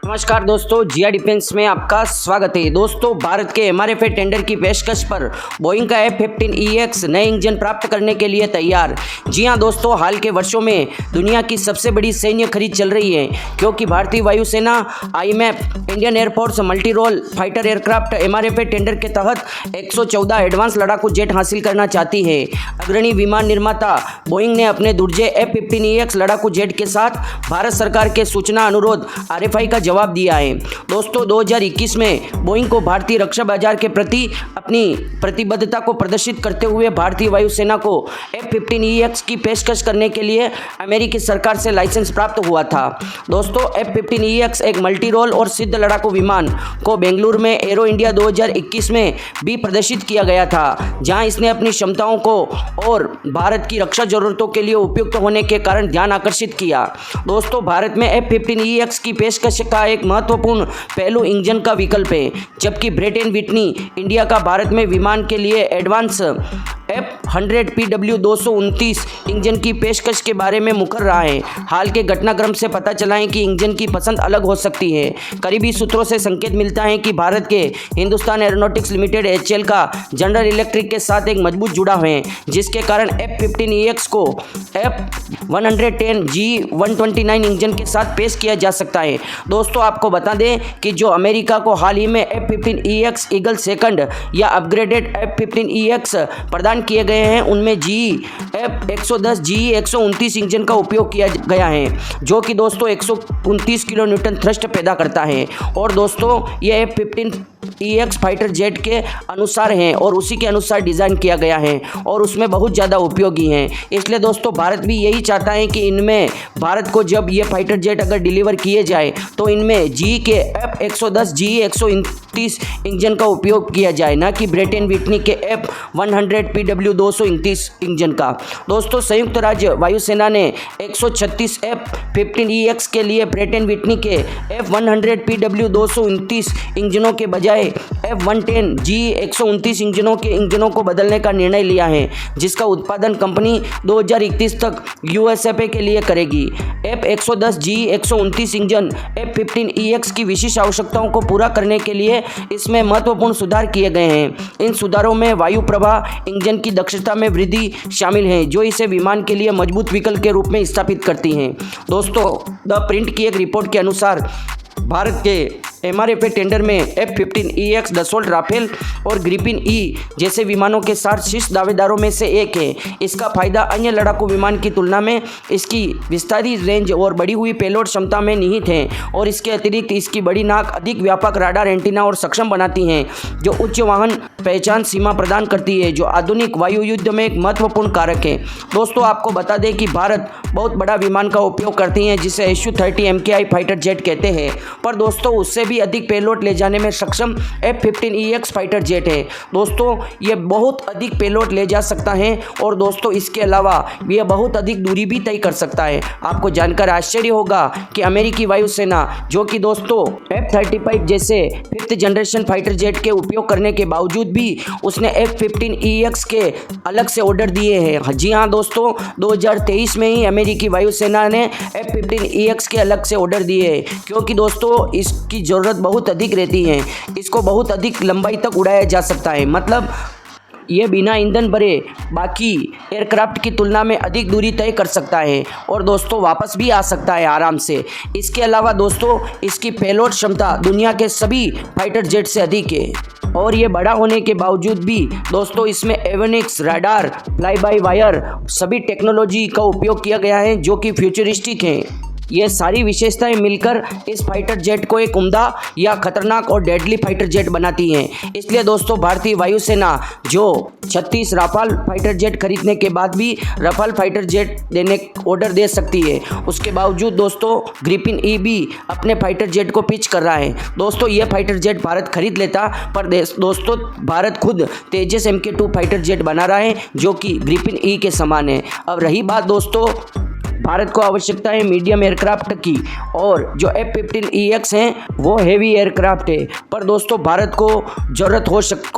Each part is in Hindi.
नमस्कार दोस्तों, जिया डिफेंस में आपका स्वागत है। दोस्तों, भारत के एमआरएफए टेंडर की पेशकश पर बोइंग का F-15EX नए इंजन प्राप्त करने के लिए तैयार। जी हां दोस्तों, हाल के वर्षों में दुनिया की सबसे बड़ी सैन्य खरीद चल रही है, क्योंकि भारतीय वायुसेना IMF Indian air force multi role fighter aircraft MRFA tender के तहत 114 एडवांस लड़ाकू जेट हासिल करना चाहती है। अग्रणी विमान निर्माता बोइंग ने अपने दुर्जे F-15EX लड़ाकू जेट के साथ भारत सरकार के सूचना अनुरोध RFI का जवाब दिया है। दोस्तों, 2021 में बोइंग को भारतीय रक्षा बाजार के प्रति अपनी प्रतिबद्धता को प्रदर्शित करते हुए भारतीय वायुसेना को F-15EX की पेशकश करने के लिए अमेरिकी सरकार से लाइसेंस प्राप्त हुआ था। दोस्तों, F-15EX एक मल्टी रोल और सिद्ध लड़ाकू विमान को बेंगलुरु में एरो इंडिया 2021 में भी प्रदर्शित किया गया था, जहां इसने अपनी क्षमताओं को और भारत की रक्षा जरूरतों के लिए उपयुक्त होने के कारण ध्यान आकर्षित किया। दोस्तों, भारत में F-15EX की पेशकश का एक महत्वपूर्ण पहलू इंजन का विकल्प है, जबकि ब्रेट एंड विटनी इंडिया का भारत में विमान के लिए एडवांस F-100 PW229 इंजन की पेशकश के बारे में मुकर रहा है। हाल के घटनाक्रम से पता चला है कि इंजन की पसंद अलग हो सकती है। करीबी सूत्रों से संकेत मिलता है कि भारत के हिंदुस्तान एरोनॉटिक्स लिमिटेड HAL का जनरल इलेक्ट्रिक के साथ एक मजबूत जुड़ाव है, जिसके कारण F-15EX को F-110 G129 इंजन के साथ पेश किया जा सकता है। दोस्तों, आपको बता दें कि जो अमेरिका को हाल ही में F-15EX ईगल सेकंड या अपग्रेडेड F-15EX प्रदान किए गए हैं, उनमें F-110 G129 इंजन का उपयोग किया गया है, जो कि दोस्तों 129 किलो न्यूटन थ्रस्ट पैदा करता है। और दोस्तों, ये F-15EX फाइटर जेट के अनुसार हैं और उसी के अनुसार डिज़ाइन किया गया है और उसमें बहुत ज़्यादा उपयोगी हैं। इसलिए दोस्तों, भारत भी यही चाहता है कि इनमें भारत को जब ये फाइटर जेट अगर डिलीवर किए जाए तो इनमें G के F-110 G129 इंजन का उपयोग किया जाए, ना कि ब्रेट एंड विटनी के F-100 PW229 इंजन का। दोस्तों, संयुक्त राज्य वायुसेना ने 136 F-15EX के लिए ब्रेट एंड विटनी के F-100 PW229 इंजनों के बजाय F-110 G129 इंजनों को बदलने का निर्णय लिया है, जिसका उत्पादन कंपनी 2031 तक USFA के लिए करेगी। F-110 G129 इंजन F-15EX की विशेष आवश्यकताओं को पूरा करने के लिए इसमें महत्वपूर्ण सुधार किए गए हैं। इन सुधारों में वायु प्रवाह इंजन की दक्षता में वृद्धि शामिल है, जो इसे विमान के लिए मजबूत विकल्प के रूप में स्थापित करती हैं। दोस्तों, द प्रिंट की एक रिपोर्ट के अनुसार भारत के एमआरएफए टेंडर में F-15EX दसोल्ट राफेल और ग्रिपिन E जैसे विमानों के साथ शीर्ष दावेदारों में से एक है। इसका फायदा अन्य लड़ाकू विमान की तुलना में इसकी विस्तारित रेंज और बढ़ी हुई पेलोड क्षमता में निहित है, और इसके अतिरिक्त इसकी बड़ी नाक अधिक व्यापक राडार एंटीना और सक्षम बनाती हैं, जो उच्च वाहन पहचान सीमा प्रदान करती है, जो आधुनिक वायु युद्ध में एक महत्वपूर्ण कारक है। दोस्तों, आपको बता दें कि भारत बहुत बड़ा विमान का उपयोग करती है, जिसे Su-30 MKI फाइटर जेट कहते हैं, पर दोस्तों उससे भी अधिक पेलोड ले जाने में सक्षम F-15EX फाइटर जेट है। दोस्तों, ये बहुत अधिक पेलोड ले जा सकता है और दोस्तों इसके अलावा यह बहुत अधिक दूरी भी तय कर सकता है। आपको जानकर आश्चर्य होगा कि अमेरिकी वायुसेना, जो कि दोस्तों F-35 जैसे 5th जनरेशन फाइटर जेट के उपयोग करने के बावजूद भी उसने F-15EX के अलग से ऑर्डर दिए हैं। जी हाँ दोस्तों, 2023 में ही अमेरिकी वायुसेना ने F-15EX के अलग से ऑर्डर दिए हैं, क्योंकि दोस्तों इसकी ज़रूरत बहुत अधिक रहती है। इसको बहुत अधिक लंबाई तक उड़ाया जा सकता है, मतलब ये बिना ईंधन भरे बाकी एयरक्राफ्ट की तुलना में अधिक दूरी तय कर सकता है और दोस्तों वापस भी आ सकता है आराम से। इसके अलावा दोस्तों इसकी पेलोड क्षमता दुनिया के सभी फाइटर जेट से अधिक है, और ये बड़ा होने के बावजूद भी दोस्तों इसमें avionics, radar, fly by wire सभी टेक्नोलॉजी का उपयोग किया गया है, जो कि फ्यूचरिस्टिक हैं। ये सारी विशेषताएं मिलकर इस फाइटर जेट को एक उम्दा या खतरनाक और डेडली फाइटर जेट बनाती हैं। इसलिए दोस्तों भारतीय वायुसेना जो 36 राफाल फाइटर जेट खरीदने के बाद भी राफाल फाइटर जेट देने ऑर्डर दे सकती है। उसके बावजूद दोस्तों ग्रिपिन E भी अपने फाइटर जेट को पिच कर रहा है। दोस्तों ये फाइटर जेट भारत खरीद लेता, पर दोस्तों भारत खुद तेजस MK2 फाइटर जेट बना रहा है, जो कि ग्रिपिन E के समान है। अब रही बात दोस्तों भारत को आवश्यकता है मीडियम एयरक्राफ्ट की, और जो F-15EX हैं वो हेवी एयरक्राफ्ट है, पर दोस्तों भारत को ज़रूरत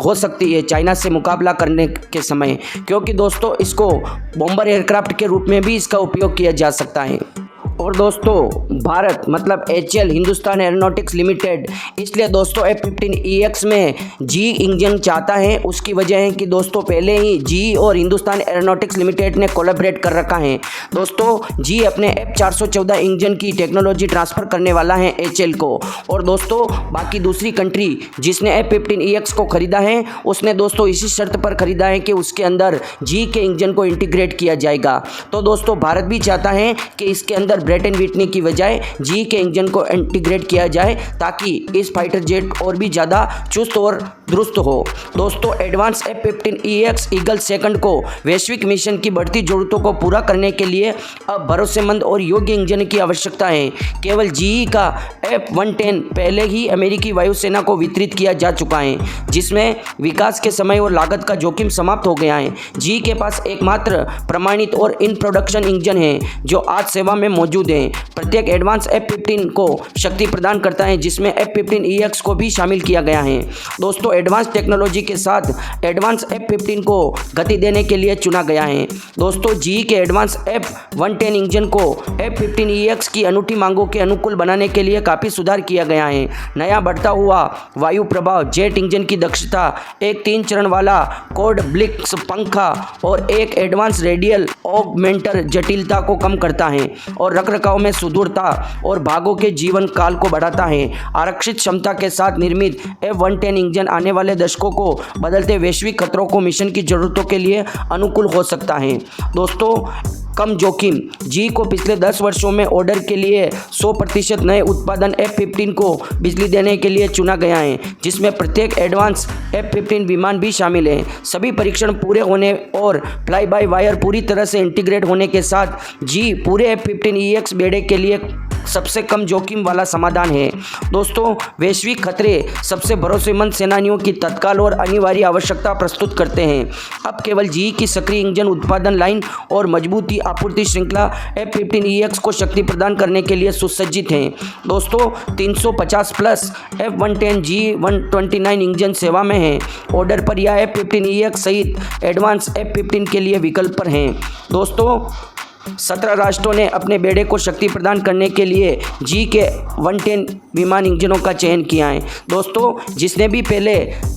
हो सकती है चाइना से मुकाबला करने के समय, क्योंकि दोस्तों इसको बॉम्बर एयरक्राफ्ट के रूप में भी इसका उपयोग किया जा सकता है। और दोस्तों भारत मतलब HAL हिंदुस्तान एरोनॉटिक्स लिमिटेड इसलिए दोस्तों F-15EX में जी इंजन चाहता है। उसकी वजह है कि दोस्तों पहले ही जी और हिंदुस्तान एरोनॉटिक्स लिमिटेड ने कोलैबोरेट कर रखा है। दोस्तों जी अपने F-414 इंजन की टेक्नोलॉजी ट्रांसफ़र करने वाला है HAL को। और दोस्तों बाकी दूसरी कंट्री जिसने F-15EX को ख़रीदा है उसने दोस्तों इसी शर्त पर ख़रीदा है कि उसके अंदर जी के इंजन को इंटीग्रेट किया जाएगा। तो दोस्तों भारत भी चाहता है कि इसके अंदर ब्रेट एंड व्हिटनी की बजाय जी के इंजन को इंटीग्रेट किया जाए ताकि इस फाइटर जेट और भी ज़्यादा चुस्त और दुरुस्त हो। दोस्तों एडवांस F-15EX ईगल सेकंड को वैश्विक मिशन की बढ़ती ज़रूरतों को पूरा करने के लिए अब भरोसेमंद और योग्य इंजन की आवश्यकता है। केवल जी का F-110 पहले ही अमेरिकी वायुसेना को वितरित किया जा चुका है, जिसमें विकास के समय और लागत का जोखिम समाप्त हो गया है। जी के पास एकमात्र प्रमाणित और इन प्रोडक्शन इंजन है जो आज सेवा में मौजूद है। प्रत्येक एडवांस F-15 को शक्ति प्रदान करता है, जिसमें F-15EX को भी शामिल किया गया है। दोस्तों एडवांस टेक्नोलॉजी के साथ एडवांस F-15 को गति देने के लिए चुना गया है। दोस्तों जी के एडवांस F-110 इंजन को F-15EX की अनूठी मांगों के अनुकूल बनाने के लिए काफ़ी सुधार किया गया है। नया बढ़ता हुआ वायु प्रभाव जेट इंजन की दक्षता, एक 3 चरण वाला कोड ब्लिक्स पंखा और एक एडवांस रेडियल ऑगमेंटर जटिलता को कम करता है और रखरखाव में सुदूरता और भागों के जीवन काल को बढ़ाता है। आरक्षित क्षमता के साथ निर्मित F-110 इंजन आने वाले दशकों को बदलते वैश्विक खतरों को मिशन की ज़रूरतों के लिए अनुकूल हो सकता है। दोस्तों कम जोखिम जी को पिछले 10 वर्षों में ऑर्डर के लिए 100% नए उत्पादन F-15 को बिजली देने के लिए चुना गया है, जिसमें प्रत्येक एडवांस F-15 विमान भी शामिल है। सभी परीक्षण पूरे होने और फ्लाई बाय वायर पूरी तरह से इंटीग्रेट होने के साथ जी पूरे F-15EX बेड़े के लिए सबसे कम जोखिम वाला समाधान है। दोस्तों वैश्विक खतरे सबसे भरोसेमंद सेनानियों की तत्काल और अनिवार्य आवश्यकता प्रस्तुत करते हैं। अब केवल जी की सक्रिय इंजन उत्पादन लाइन और मजबूती आपूर्ति श्रृंखला F-15EX को शक्ति प्रदान करने के लिए सुसज्जित हैं। दोस्तों 350 प्लस F-110 G129 इंजन सेवा में हैं। ऑर्डर पर यह F-15EX सहित एडवांस F-15 के लिए विकल्प पर हैं। दोस्तों 17 राष्ट्रों ने अपने बेड़े को शक्ति प्रदान करने के लिए जी के 110 विमान इंजनों का चयन किया है। दोस्तों जिसने भी पहले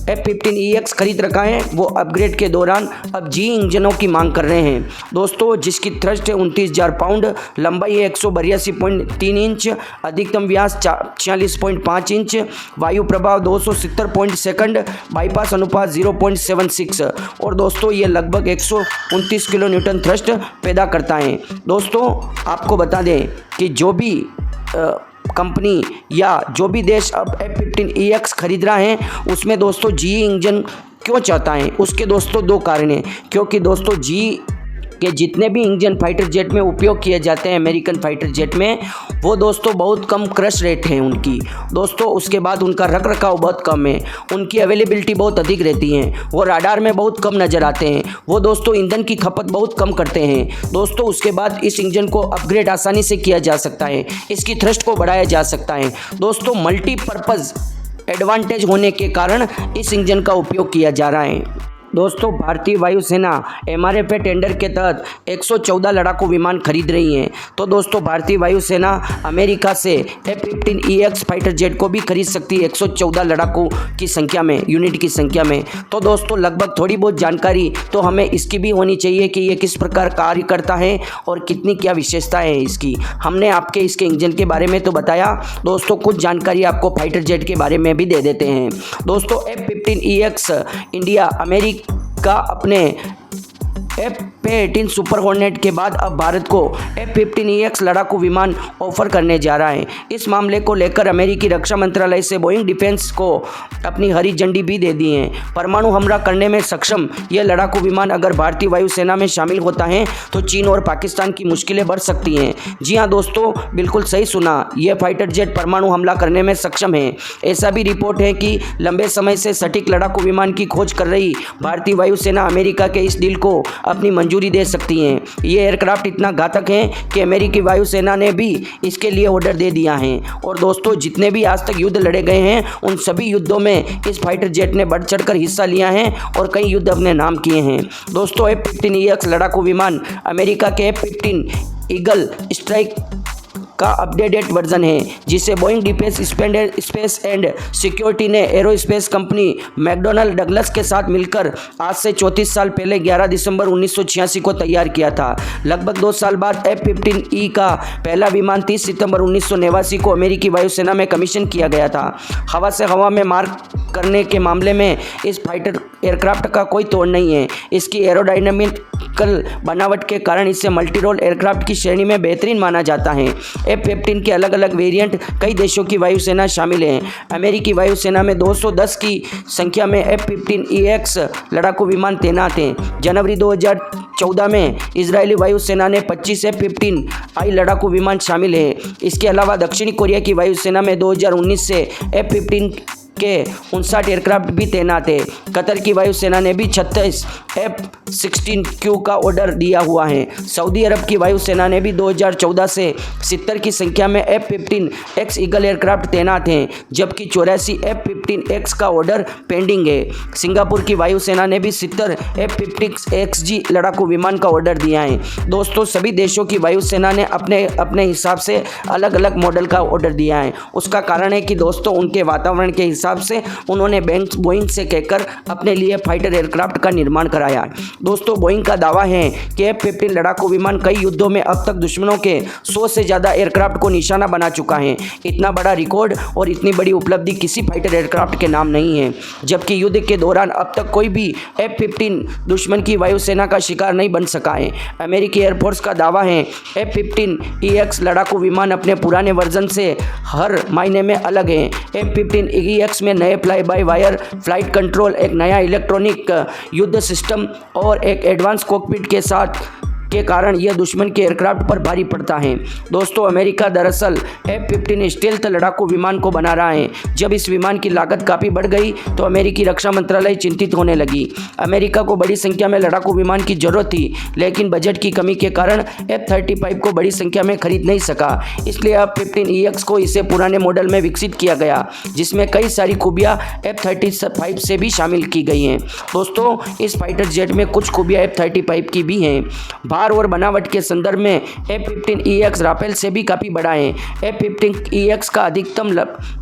F-15EX खरीद रखा है वो अपग्रेड के दौरान अब जी इंजनों की मांग कर रहे हैं। दोस्तों जिसकी थ्रस्ट है 29,000 पाउंड, लंबाई है 182.3 इंच, अधिकतम व्यास 46.5 इंच, वायु प्रभाव 270 सेकंड, बाईपास अनुपात 0.76 और दोस्तों ये लगभग 129 किलो न्यूटन थ्रस्ट पैदा करता है। दोस्तों आपको बता दें कि जो भी कंपनी या जो भी देश अब F-15EX खरीद रहा है उसमें दोस्तों जी इंजन क्यों चाहता है, उसके दोस्तों 2 कारण हैं। क्योंकि दोस्तों जी के जितने भी इंजन फाइटर जेट में उपयोग किए जाते हैं अमेरिकन फाइटर जेट में, वो दोस्तों बहुत कम क्रश रेट है उनकी। दोस्तों उसके बाद उनका रखरखाव बहुत कम है, उनकी अवेलेबिलिटी बहुत अधिक रहती है, वो राडार में बहुत कम नज़र आते हैं, वो दोस्तों ईंधन की खपत बहुत कम करते हैं। दोस्तों उसके बाद इस इंजन को अपग्रेड आसानी से किया जा सकता है, इसकी थ्रस्ट को बढ़ाया जा सकता है। दोस्तों मल्टीपर्पज़ एडवांटेज होने के कारण इस इंजन का उपयोग किया जा रहा है। दोस्तों भारतीय वायुसेना MRFA टेंडर के तहत 114 लड़ाकू विमान खरीद रही है। तो दोस्तों भारतीय वायुसेना अमेरिका से F-15EX फाइटर जेट को भी खरीद सकती है 114 लड़ाकू की संख्या में, यूनिट की संख्या में। तो दोस्तों लगभग थोड़ी बहुत जानकारी तो हमें इसकी भी होनी चाहिए कि ये किस प्रकार कार्य करता है और कितनी क्या विशेषता है इसकी। हमने आपके इसके इंजन के बारे में तो बताया, दोस्तों कुछ जानकारी आपको फाइटर जेट के बारे में भी दे देते हैं। दोस्तों F-15EX इंडिया अमेरिका का अपने F-18 सुपर हॉर्नेट के बाद अब भारत को F-15EX लड़ाकू विमान ऑफर करने जा रहा है। इस मामले को लेकर अमेरिकी रक्षा मंत्रालय से बोइंग डिफेंस को अपनी हरी झंडी भी दे दी है। परमाणु हमला करने में सक्षम यह लड़ाकू विमान अगर भारतीय वायुसेना में शामिल होता है तो चीन और पाकिस्तान की मुश्किलें बढ़ सकती हैं। जी हाँ दोस्तों बिल्कुल सही सुना, यह फाइटर जेट परमाणु हमला करने में सक्षम है। ऐसा भी रिपोर्ट है कि लंबे समय से सटीक लड़ाकू विमान की खोज कर रही भारतीय वायुसेना अमेरिका के इस डील को अपनी मंजूरी दे सकती हैं। ये एयरक्राफ्ट इतना घातक है कि अमेरिकी वायुसेना ने भी इसके लिए ऑर्डर दे दिया है। और दोस्तों जितने भी आज तक युद्ध लड़े गए हैं उन सभी युद्धों में इस फाइटर जेट ने बढ़ चढ़कर हिस्सा लिया है और कई युद्ध अपने नाम किए हैं। दोस्तों F-15EX लड़ाकू विमान अमेरिका के F-15 ईगल स्ट्राइक का अपडेटेड वर्जन है, जिसे Boeing defence space and security ने एरोस्पेस कंपनी मैकडॉनल्ड डगलस के साथ मिलकर आज से 34 साल पहले 11 दिसंबर 1986 को तैयार किया था। लगभग 2 साल बाद F-15E का पहला विमान 30 सितंबर 1989 को अमेरिकी वायुसेना में कमीशन किया गया था। हवा से हवा में मार करने के मामले में इस फाइटर एयरक्राफ्ट का कोई तोड़ नहीं है। इसकी एरोडायनामिकल बनावट के कारण इसे मल्टी रोल एयरक्राफ्ट की श्रेणी में बेहतरीन माना जाता है। F-15 के अलग अलग वेरिएंट कई देशों की वायुसेना शामिल हैं। अमेरिकी वायुसेना में 210 की संख्या में F-15EX लड़ाकू विमान तैनात हैं। जनवरी 2014 में इजरायली वायुसेना ने 25 F-15I लड़ाकू विमान शामिल है। इसके अलावा दक्षिणी कोरिया की वायुसेना में 2019 से F-15 के 59 एयरक्राफ्ट भी तैनात है। कतर की वायुसेना ने भी 36 F-16Q का ऑर्डर दिया हुआ है। सऊदी अरब की वायुसेना ने भी 2014 से 70 की संख्या में F-15X ईगल एयरक्राफ्ट तैनात हैं, जबकि 84 F-15X का ऑर्डर पेंडिंग है। सिंगापुर की वायुसेना ने भी 70 F-15XG लड़ाकू विमान का ऑर्डर दिया है। दोस्तों, सभी देशों की वायुसेना ने अपने अपने हिसाब से अलग अलग मॉडल का ऑर्डर दिया है। उसका कारण है कि दोस्तों, उनके वातावरण के हिसाब से उन्होंने बोइंग से कहकर अपने लिए फाइटर एयरक्राफ्ट का निर्माण कराया। दोस्तों, बोइंग का दावा है कि F-15 लड़ाकू विमान कई युद्धों में अब तक दुश्मनों के 100 से ज़्यादा एयरक्राफ्ट को निशाना बना चुका है। इतना बड़ा रिकॉर्ड और इतनी बड़ी उपलब्धि किसी फाइटर एयरक्राफ्ट के नाम नहीं है, जबकि युद्ध के दौरान अब तक कोई भी F-15 दुश्मन की वायुसेना का शिकार नहीं बन सका है। अमेरिकी एयरफोर्स का दावा है F-15EX लड़ाकू विमान अपने पुराने वर्जन से हर मायने में अलग है। F-15EX में नए fly by wire flight control, एक नया इलेक्ट्रॉनिक युद्ध सिस्टम और एक एडवांस कॉकपिट के साथ के कारण यह दुश्मन के एयरक्राफ्ट पर भारी पड़ता है। दोस्तों, अमेरिका दरअसल F-15 स्टेल्थ लड़ाकू विमान को बना रहा है। जब इस विमान की लागत काफ़ी बढ़ गई तो अमेरिकी रक्षा मंत्रालय चिंतित होने लगी। अमेरिका को बड़ी संख्या में लड़ाकू विमान की जरूरत थी, लेकिन बजट की कमी के कारण F-35 को बड़ी संख्या में खरीद नहीं सका। इसलिए F-15EX को इसे पुराने मॉडल में विकसित किया गया, जिसमें कई सारी खूबियाँ F-35 से भी शामिल की गई हैं। दोस्तों, इस फाइटर जेट में कुछ खूबियाँ F-35 की भी हैं। भार और बनावट के संदर्भ में F-15EX राफेल से भी काफ़ी बड़ा है। F-15EX का अधिकतम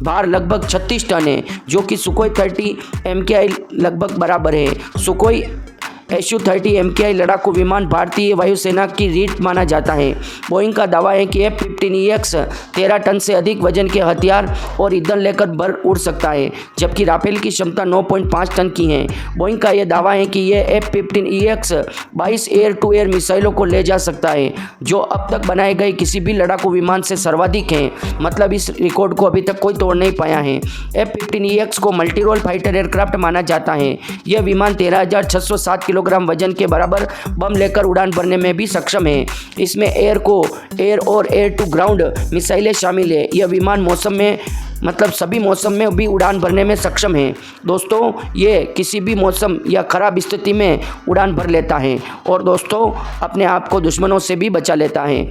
भार लगभग 36 टन है, जो कि सुखोई 30 MKI लगभग बराबर है। सुखोई Su-30 MKI लड़ाकू विमान भारतीय वायुसेना की रीढ़ माना जाता है। बोइंग का दावा है कि F-15EX 13 टन से अधिक वजन के हथियार और ईंधन लेकर बर उड़ सकता है, जबकि राफेल की क्षमता 9.5 टन की है। बोइंग का यह दावा है कि यह F-15EX 22 एयर टू एयर मिसाइलों को ले जा सकता है, जो अब तक बनाए गए किसी भी लड़ाकू विमान से सर्वाधिक है। मतलब इस रिकॉर्ड को अभी तक कोई तोड़ नहीं पाया है। F-15EX को मल्टी रोल फाइटर एयरक्राफ्ट माना जाता है। यह विमान 13,607 किलोग्राम वजन के बराबर बम लेकर उड़ान भरने में भी सक्षम है। इसमें एयर और एयर टू ग्राउंड मिसाइलें शामिल है। यह विमान मौसम में मतलब सभी मौसम में भी उड़ान भरने में सक्षम है। दोस्तों, ये किसी भी मौसम या खराब स्थिति में उड़ान भर लेता है और दोस्तों अपने आप को दुश्मनों से भी बचा लेता है।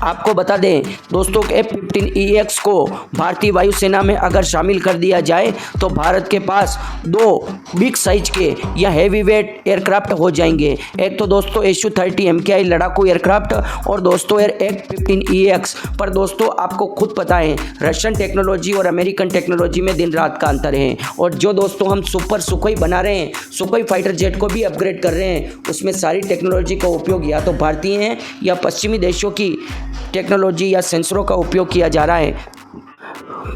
आपको बता दें दोस्तों, F-15EX को भारतीय वायुसेना में अगर शामिल कर दिया जाए तो भारत के पास 2 बिग साइज के या हैवी वेट एयरक्राफ्ट हो जाएंगे। एक तो दोस्तों Su-30 MKI लड़ाकू एयरक्राफ्ट और दोस्तों F-15EX। पर दोस्तों, आपको खुद पता है रशियन टेक्नोलॉजी और अमेरिकन टेक्नोलॉजी में दिन रात का अंतर है। और जो दोस्तों हम सुपर सुखोई बना रहे हैं, सुखोई फाइटर जेट को भी अपग्रेड कर रहे हैं, उसमें सारी टेक्नोलॉजी का उपयोग या तो भारतीय है या पश्चिमी देशों की टेक्नोलॉजी या सेंसरों का उपयोग किया जा रहा है।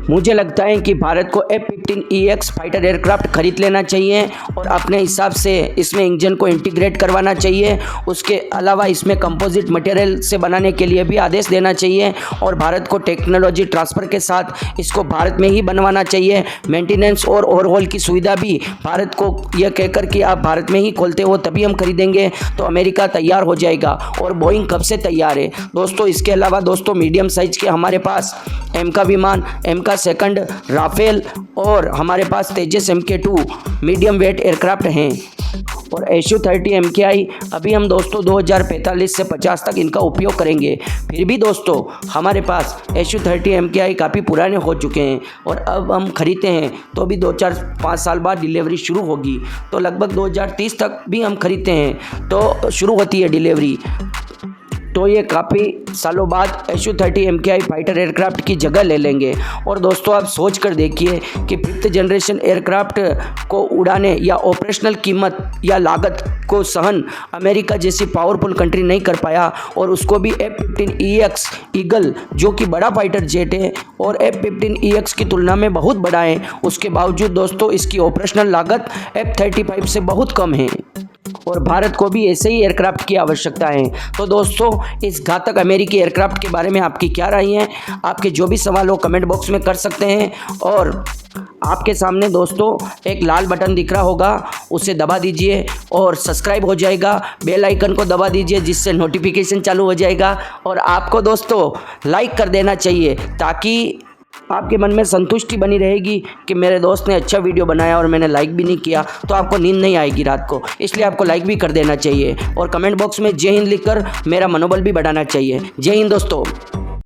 मुझे लगता है कि भारत को F-15EX फाइटर एयरक्राफ्ट खरीद लेना चाहिए और अपने हिसाब से इसमें इंजन को इंटीग्रेट करवाना चाहिए। उसके अलावा इसमें कंपोजिट मटेरियल से बनाने के लिए भी आदेश देना चाहिए और भारत को टेक्नोलॉजी ट्रांसफ़र के साथ इसको भारत में ही बनवाना चाहिए। मेंटेनेंस और ओवरहॉल की सुविधा भी भारत को यह कहकर कि आप भारत में ही खोलते हो तभी हम खरीदेंगे, तो अमेरिका तैयार हो जाएगा। और बोइंग कब से तैयार है दोस्तों? इसके अलावा दोस्तों मीडियम साइज के हमारे पास एम का विमान, एम का सेकंड, राफेल और हमारे पास तेजस MK2 मीडियम वेट एयरक्राफ्ट हैं। और Su-30 MKI अभी हम दोस्तों 2045 से 50 तक इनका उपयोग करेंगे। फिर भी दोस्तों हमारे पास Su-30 MKI काफ़ी पुराने हो चुके हैं और अब हम खरीदते हैं तो अभी 2-4-5 साल बाद डिलीवरी शुरू होगी, तो लगभग 2030 तक भी हम खरीदते हैं तो शुरू होती है डिलीवरी। तो ये काफ़ी सालों बाद Su-30 MKI फाइटर एयरक्राफ्ट की जगह ले लेंगे। और दोस्तों आप सोच कर देखिए कि 5th जनरेशन एयरक्राफ्ट को उड़ाने या ऑपरेशनल कीमत या लागत को सहन अमेरिका जैसी पावरफुल कंट्री नहीं कर पाया, और उसको भी F-15EX ईगल जो कि बड़ा फाइटर जेट है और F-15EX की तुलना में बहुत बड़ा है, उसके बावजूद दोस्तों इसकी ऑपरेशनल लागत F-35 से बहुत कम है। और भारत को भी ऐसे ही एयरक्राफ्ट की आवश्यकता है। तो दोस्तों इस घातक अमेरिकी एयरक्राफ्ट के बारे में आपकी क्या राय है? आपके जो भी सवाल हो कमेंट बॉक्स में कर सकते हैं। और आपके सामने दोस्तों एक लाल बटन दिख रहा होगा, उसे दबा दीजिए और सब्सक्राइब हो जाएगा। बेल आइकन को दबा दीजिए जिससे नोटिफिकेशन चालू हो जाएगा। और आपको दोस्तों लाइक कर देना चाहिए ताकि आपके मन में संतुष्टि बनी रहेगी कि मेरे दोस्त ने अच्छा वीडियो बनाया और मैंने लाइक भी नहीं किया, तो आपको नींद नहीं आएगी रात को। इसलिए आपको लाइक भी कर देना चाहिए और कमेंट बॉक्स में जय हिंद लिखकर मेरा मनोबल भी बढ़ाना चाहिए। जय हिंद दोस्तों।